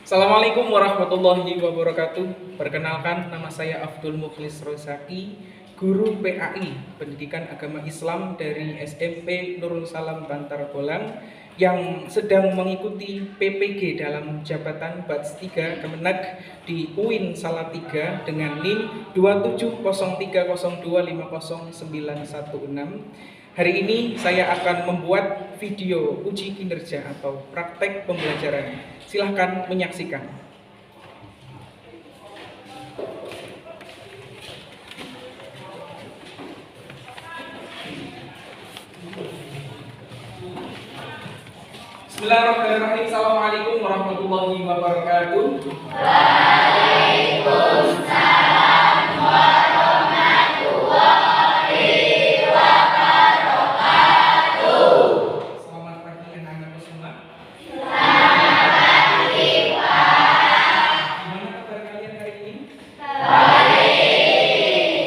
Assalamualaikum warahmatullahi wabarakatuh. Perkenalkan, nama saya Abdul Mukhlis Rozaki, guru PAI Pendidikan Agama Islam dari SMP Nurul Salam Bantar Bolang yang sedang mengikuti PPG dalam jabatan Batch 3 Kemenag di UIN Salatiga dengan NIM 27030250916. Hari ini saya akan membuat video uji kinerja atau praktek pembelajaran. Silahkan menyaksikan. Bismillahirrahmanirrahim. Assalamualaikum warahmatullahi wabarakatuh. Waalaikumsalam warahmatullahi wabarakatuh. Selamat pagi anak-anakku semua. Selamat pagi, Pak. Gimana kabar kalian hari ini? Baik.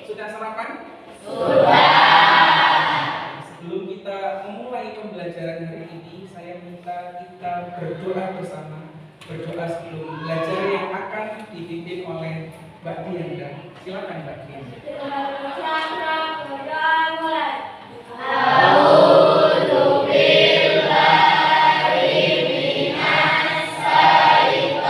Sudah sarapan? Sudah. Sebelum kita memulai pembelajaran hari ini, saya minta kita berdoa bersama. Berdoa sebelum belajar yang akan dipimpin oleh Mbak Dianda. Silakan Mbak Dianda. A'udzu billahi minas syaitonir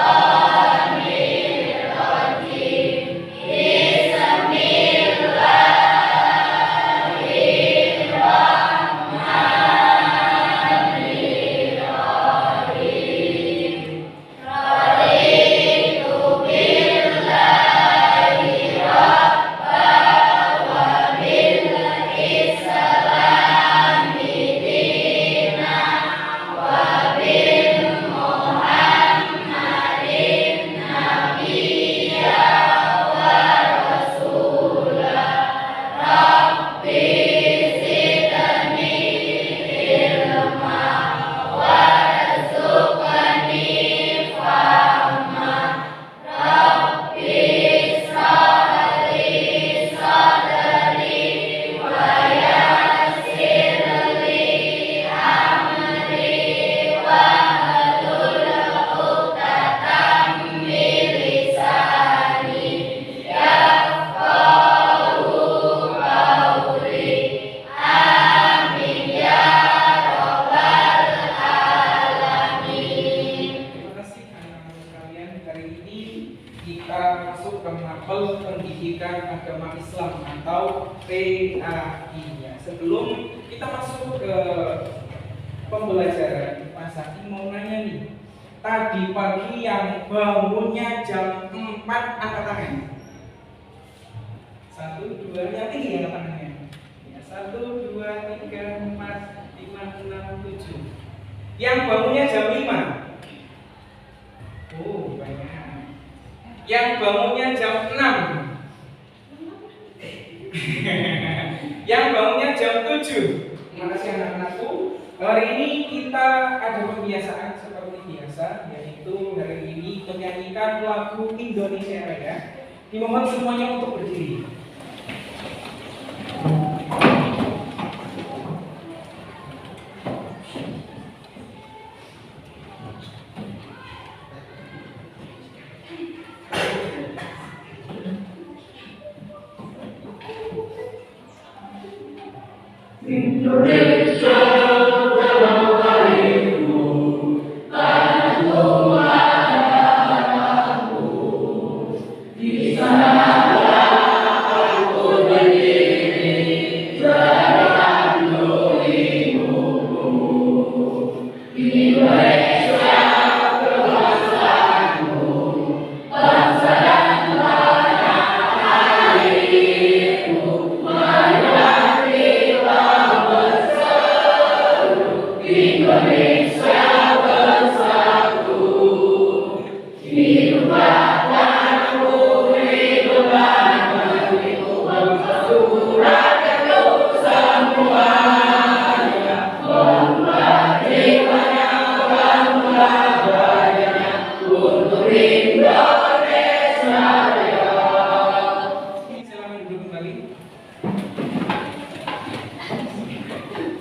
rajim. Bismillahirrahmanirrahim. Raditu billahi rabban wa bil islami dinan wa bil Muhammadin nabiyya wa rasulah. Rabbi zidni ilma warzuqni fahma. Rabbi ishrah li sadri wa yassir li amri wahlul 'uqdatam min lisani yafqahu qawli. Amin ya rabbal alamin. Terima kasih anak-anak sekalian. Hari ini kita masuk ke mapel pendidikan agama Islam atau PAI. Ya. Sebelum kita masuk ke pembelajaran, Pak Zaki mau nanya nih. Tadi pagi yang bangunnya jam 4 angkat tangan. 1, 2, yang tinggi angkat tangannya. Ya, 1, 2, 3, 4, 5, 6, 7. Yang bangunnya jam 5. Oh, banyak. Yang bangunnya jam 6. Yang bangunnya jam 7. Terima kasih anak-anakku. Hari ini kita ada pembiasaan seperti biasa, yaitu hari ini menyanyikan lagu Indonesia Raya. Dimohon semuanya untuk berdiri. Indonesia tanah airku, tanah tumpahku. Di sanalah aku berdiri, berandung ibuku. Indonesia kebangsaanku, bangsa dan tanah airku. Marilah berseru, Indonesia bersatu. Hiduplah tanahku, hiduplah negeriku, bersatu rakyatku semuanya. Bangunlah jiwanya, bangunlah badannya untuk Indonesia Raya. Silakan duduk kembali.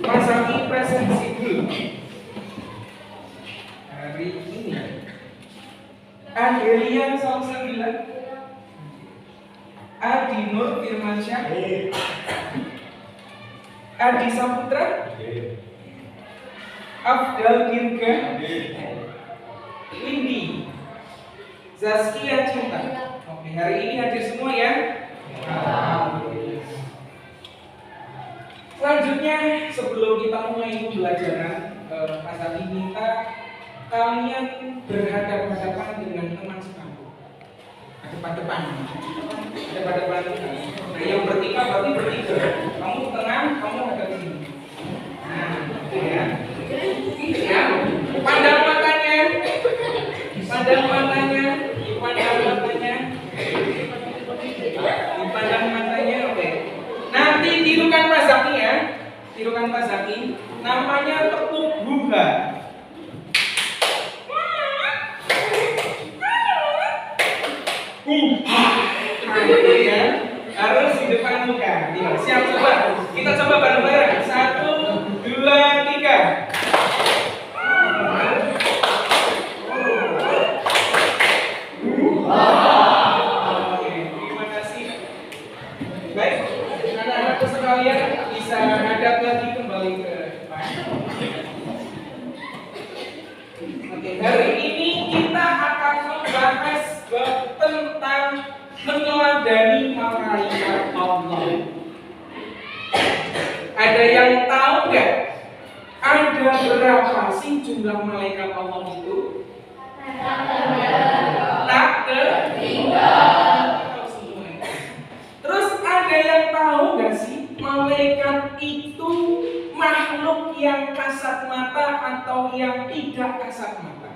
Mas Zaki presensi dulu. Adelia Salsabila, Adi Nur Firmansyah, Adi Saputra, Afdal Dirga, Windy, Zaskia Cinta. Oke, hari ini hadir semua ya. Selanjutnya, sebelum kita mulai pembelajaran, Pak Sadi minta kalian berhadapan-hadapan dengan teman sekampung. Depan-depan. Nah, yang bertiga berarti bertiga. Kamu tengah, kamu ada di sini. Nah, gitu ya. Ya, pandang matanya, dipandang matanya, oke. Nanti tirukan Pak Zaki ya, tirukan Pak Zaki. Namanya tepuk buha. Nah, itu ya, harus di depan muka. Ya, siap coba. Kita coba bareng-bareng. 1, 2, 3. Terima kasih. Baik, anak-anakku sekalian bisa hadap lagi kembali ke depan. Oke, hari ini kita akan membahas tentang meneladani malaikat Allah. Ada yang tahu nggak? Ada berapa sih jumlah malaikat Allah itu? Tak tertinggal. Terus ada yang tahu nggak sih malaikat itu makhluk yang kasat mata atau yang tidak kasat mata?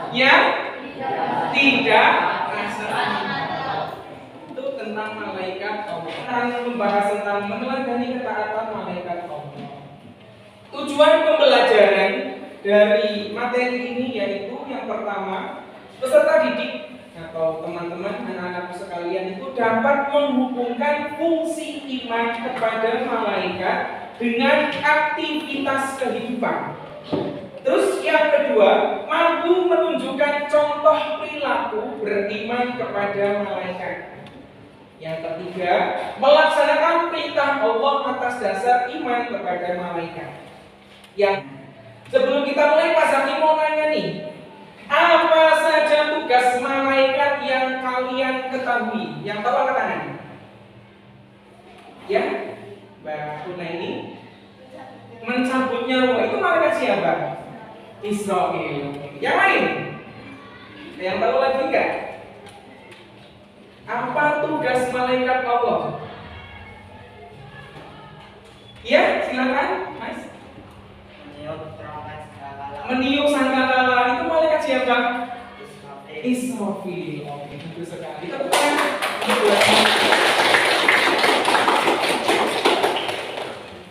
Yang tidak kasat mata. Itu tentang malaikat Allah. Kita membahas tentang meneladani ketaatan malaikat Allah. Tujuan pembelajaran dari materi ini yaitu yang pertama, peserta didik atau teman-teman anak-anakku sekalian itu dapat menghubungkan fungsi iman kepada malaikat dengan aktivitas kehidupan. Terus yang kedua, mampu menunjukkan contoh perilaku beriman kepada malaikat. Yang ketiga, melaksanakan perintah Allah atas dasar iman kepada malaikat. Yang sebelum kita mulai, Pak Zaki mau nanya nih, apa saja tugas malaikat yang kalian ketahui? Yang tahu angkat tangan. Ya, Mbak Kuna ini mencabut nyawa. Itu malaikat siapa? Israfil. Yang lain? Yang tahu lagi enggak? Apa tugas malaikat Allah? Ya, silakan, Mas. Meniup sangkakala. Itu malaikat siapa? Israfil. Oke, itu sekali. Tepuk tangan.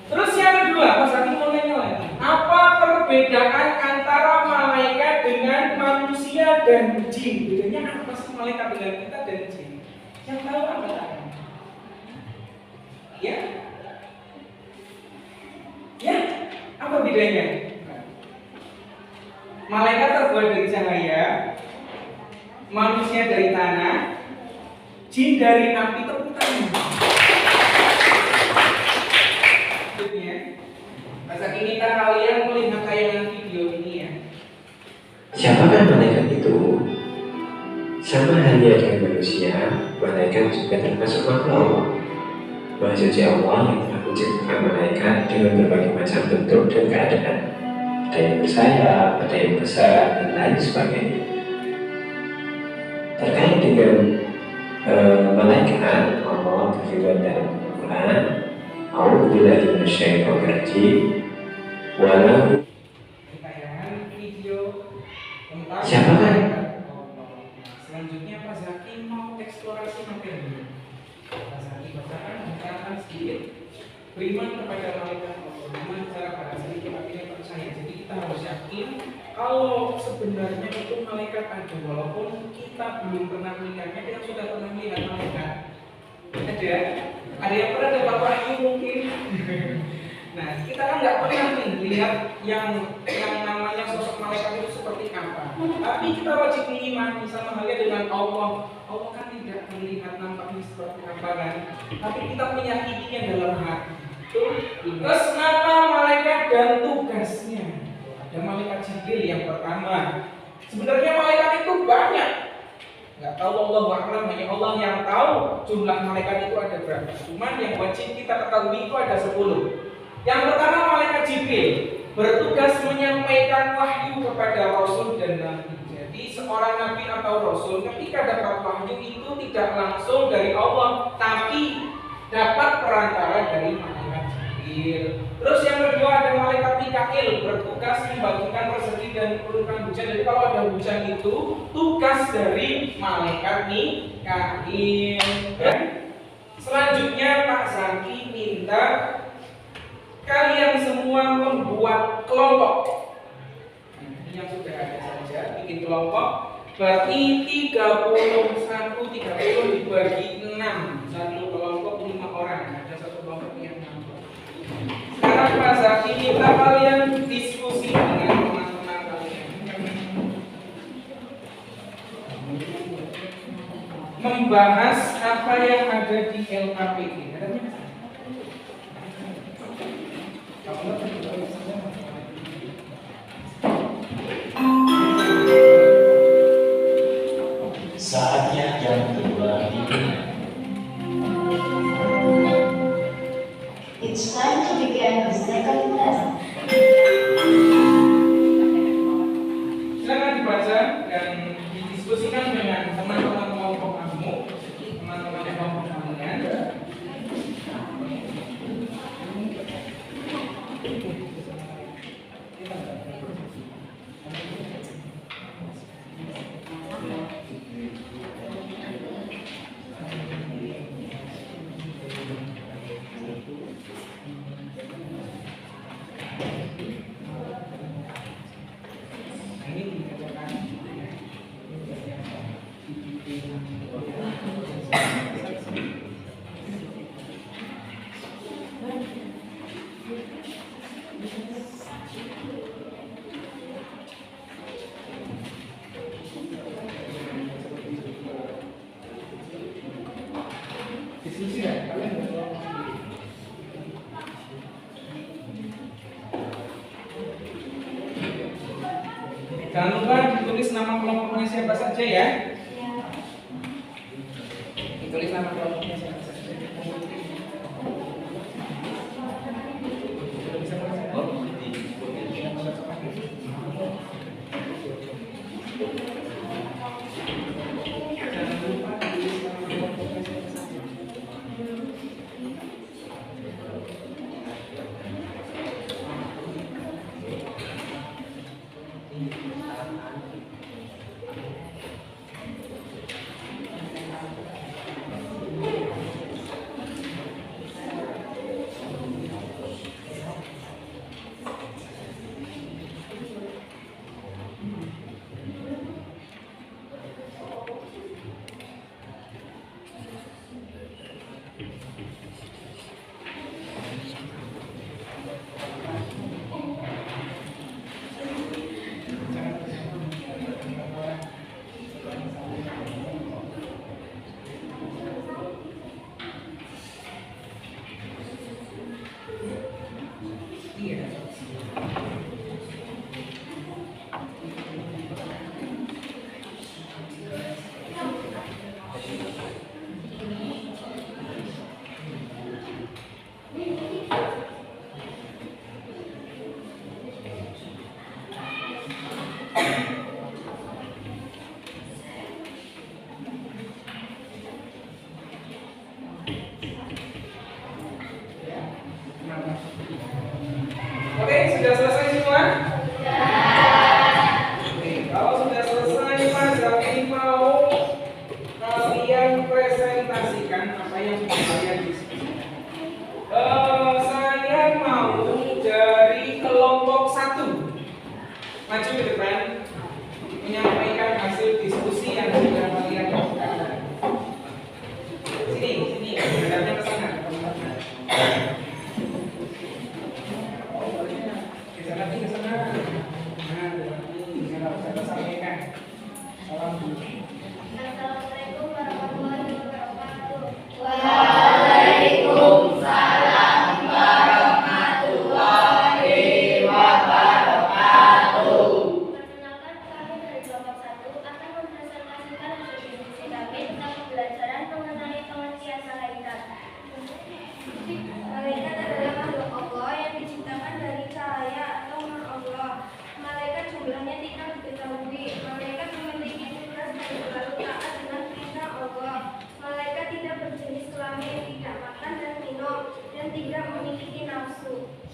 Terus yang kedua, Mas Aki mau nanya lagi. Apa perbedaan antara malaikat dengan manusia dan jin? Bedanya apa sih malaikat dengan kita dan jin? Yang tahu apa tangan? Ya? Ya? Apa bedanya? Malaikat terbuat dari cahaya, manusia dari tanah, jin dari api. Tepuk tangan. Masa ini kalian melihat tayangan video ini ya. Siapakah malaikat itu? Sama halnya dengan manusia, malaikat juga termasuk makhluk Allah. Maha Suci Allah yang telah menciptakan malaikat dengan berbagai macam bentuk dan keadaan. Ada yang bersayap, ada yang besar, dan lain sebagainya. Terkait dengan malaikat, Allah berfirman dalam Al-Quran, A'udzubillahi minasyaitonir rajim. Walau tayangan video tentang siapakah? Selanjutnya Pak Zaki mau eksplorasi materi. Pak Zaki bacakan sedikit beriman kepada malaikat Allah. Beriman secara bahasa sedikit akhirnya percaya. Jadi kita harus yakin kalau sebenarnya itu malaikat ada, walaupun kita belum pernah melihatnya, kita sudah pernah melihat malaikat. Ada yang pernah dapat wahyu mungkin. Nah, kita kan nggak pernah nih melihat yang namanya sosok malaikat itu seperti apa. Tapi kita wajib mengimani sama halnya dengan Allah. Allah kan tidak melihat nampaknya seperti apa kan, tapi kita meyakininya dalam hati. Terus nama malaikat dan tugasnya. Ada malaikat Jibril yang pertama. Sebenarnya malaikat itu banyak. Nggak tahu, Allah a'lam, hanya Allah yang tahu jumlah malaikat itu ada berapa. Cuman yang wajib kita ketahui itu ada 10. Yang pertama malaikat Jibril, bertugas menyampaikan wahyu kepada Rasul dan Nabi. Jadi seorang Nabi atau Rasul ketika dapat wahyu itu tidak langsung dari Allah, tapi dapat perantara dari malaikat Jibril. Terus yang kedua ada malaikat Mikail, bertugas membagikan rezeki dan menurunkan hujan. Jadi kalau ada hujan itu tugas dari malaikat Mikail. Selanjutnya Pak Zaki minta kalian semua membuat kelompok. Ini yang sudah ada saja, bikin kelompok. Berarti 31 dibagi 6. Satu kelompok 5 orang. Ada satu kelompok yang 6. Sekarang Pak Zaki minta kalian diskusi dengan teman-teman kalian. Membahas apa yang ada di LKPD. Saatnya yang kedua dimulai. It's time to begin the second lesson. Silakan dibaca dan didiskusikan dengan teman-teman kelompok kamu, teman-teman kelompok kalian. Diskusi ya, kalian berdoa sendiri. Jangan lupa ditulis nama kelompoknya siapa saja ya. Ditulis nama kelompoknya siapa saja. Sudah bisa baca? Jangan lupa ditulis nama kelompoknya siapa saja. Oke, sudah selesai semua? Oke, kalau sudah selesai, Mas Zaki mau kalian presentasikan apa yang sudah kalian diskusikan. Saya mau dari kelompok 1 maju ke depan menyampaikan hasil diskusi yang sudah kalian lakukan. Sini, hadapnya ke sana.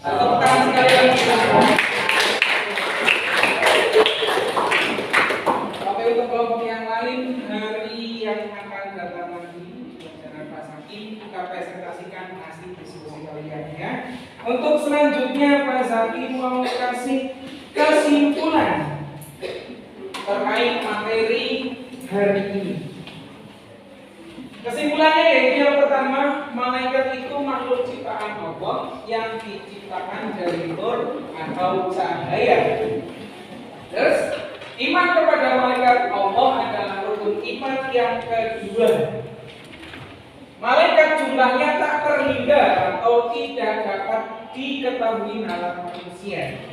Tepuk tangan sekali lagi. Oke, untuk kelompok yang lain, hari yang akan datang lagi pelajaran Pak Zaki, kita presentasikan hasil diskusi kalian ya. Untuk selanjutnya Pak Zaki mau kasih kesimpulan terkait materi hari ini. Kesimpulannya yaitu yang pertama, malaikat itu makhluk ciptaan Allah yang diciptakan dari nur atau cahaya. Terus, iman kepada malaikat Allah adalah rukun iman yang kedua. Malaikat jumlahnya tak terhingga atau tidak dapat diketahui nalar manusia.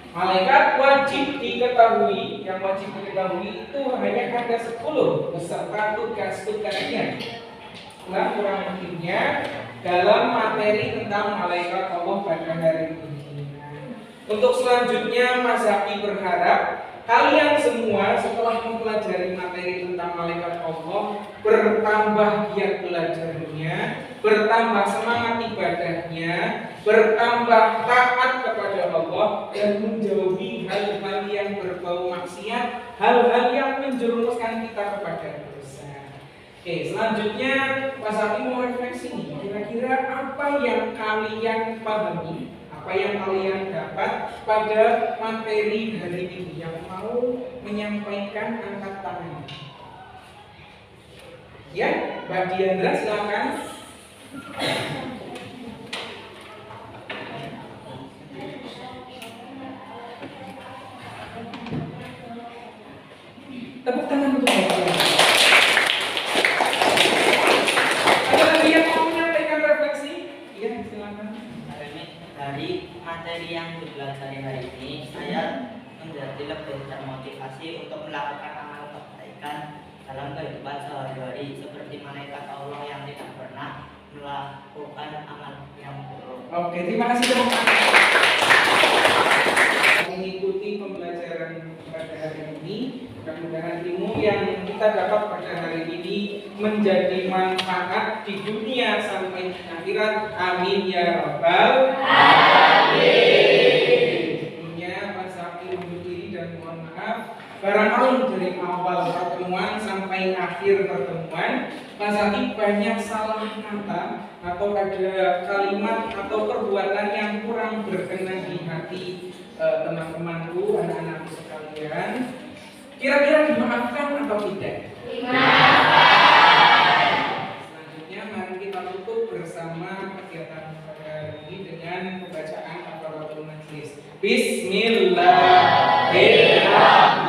Malaikat wajib diketahui, yang wajib diketahui itu hanya ada 10 beserta tugas-tugasnya. Kurang lebihnya dalam materi tentang malaikat Allah pada hari ini. Untuk selanjutnya Mas Zaki berharap kalian semua setelah mempelajari materi tentang malaikat Allah bertambah giat belajarnya, bertambah semangat ibadahnya, bertambah taat kepada Allah dan menjauhi hal-hal yang berbau maksiat, hal-hal yang menjerumuskan kita kepada dosa. Oke, selanjutnya Mas Zaki mau refleksi nih, kira-kira apa yang kalian pahami, apa yang kalian dapat pada materi hari ini? Yang mau menyampaikan angkat tangan. Ya, Mbak Diandra silakan. Tepuk tangan untuk Mbak Diandra. Ada lagi yang mau menyampaikan refleksi? Iya, silakan. Dari materi yang dipelajari hari ini, saya menjadi lebih termotivasi untuk melakukan amal kebaikan dalam kehidupan sehari-hari, seperti malaikat Allah yang tidak pernah melakukan amal yang buruk. Oke, terima kasih teman-teman. Mengikuti pembelajaran pada hari ini, mudah-mudahan ilmu yang kita dapat pada hari ini menjadi manfaat di dunia sampai di akhirat. Amin ya rabbal alamin. Sebelumnya Mas Zaki undur diri dan mohon maaf. Barangkali dari awal pertemuan sampai akhir pertemuan, Mas Zaki banyak salah kata atau ada kalimat atau perbuatan yang kurang berkenan di hati teman-temanku, anak-anakku sekalian. Kira-kira dimaafkan atau tidak? Dimaafkan. Selanjutnya mari kita tutup bersama kegiatan pada hari ini dengan pembacaan kafaratul majlis. Bismillahirrahmanirrahim.